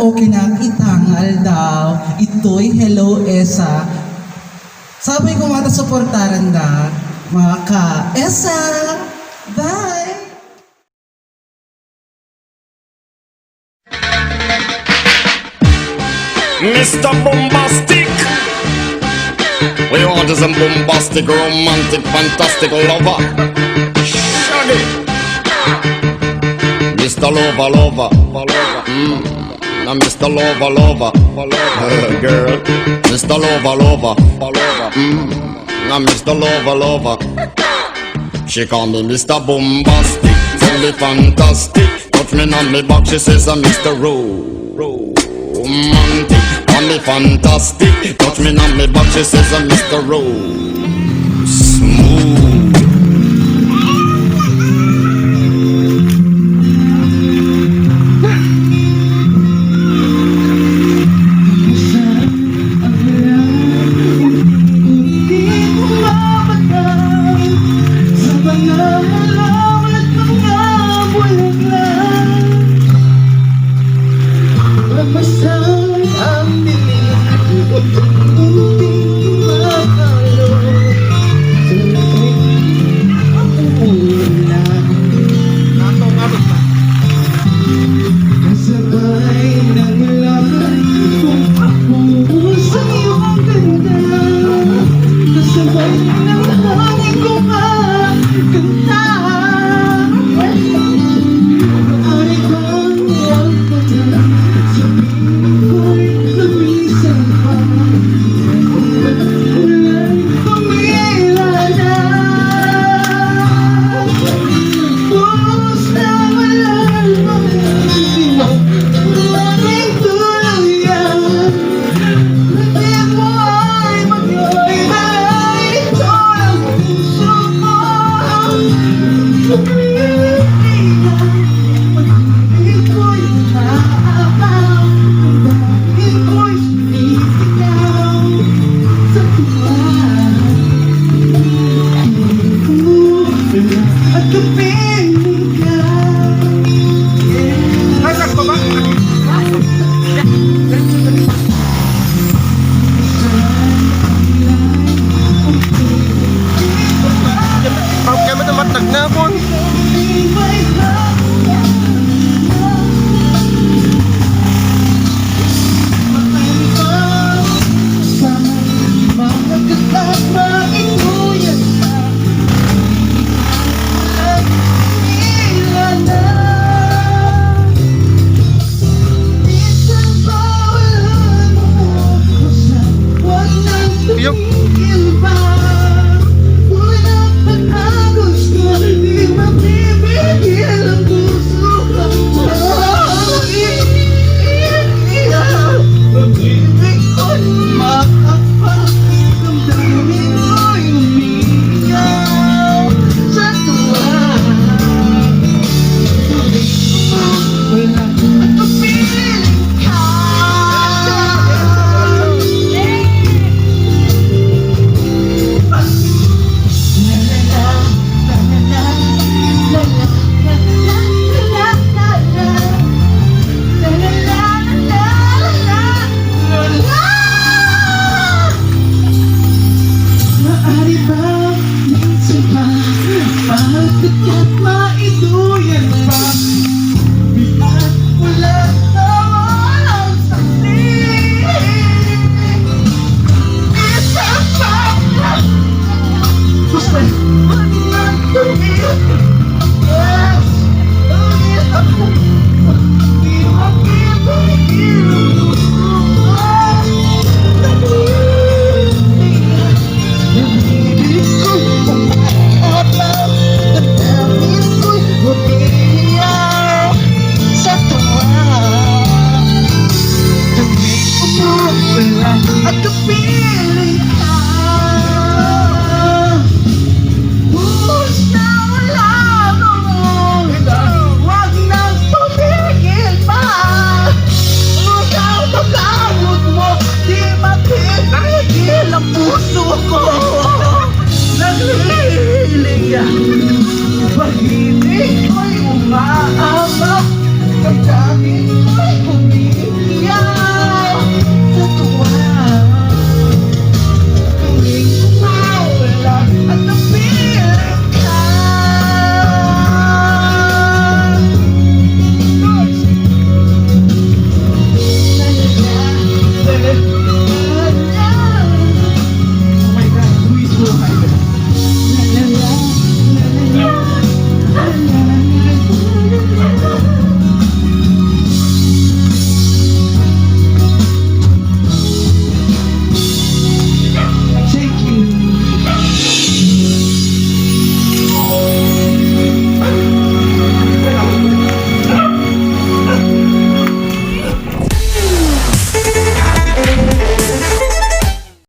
o kinakitangal daw. Ito'y Hello Esa. Sabay ko mata suportaran da, mga ka-Esa. Bye! Mr. Bombastic, we want some bombastic, romantic, fantastic lover. Shaggy, Mr. Lover, now Mr. Lover, girl, Mr. Lover, now Mr. Lover. She call me Mr. Bombastic, tell me fantastic. Touch me on me back, she says I'm Mr. Romantic. Call me fantastic, touch me on me back, she says I'm Mr. Smooth. Pag-ibig ko'y umaabot, damdamin ko'y humihina.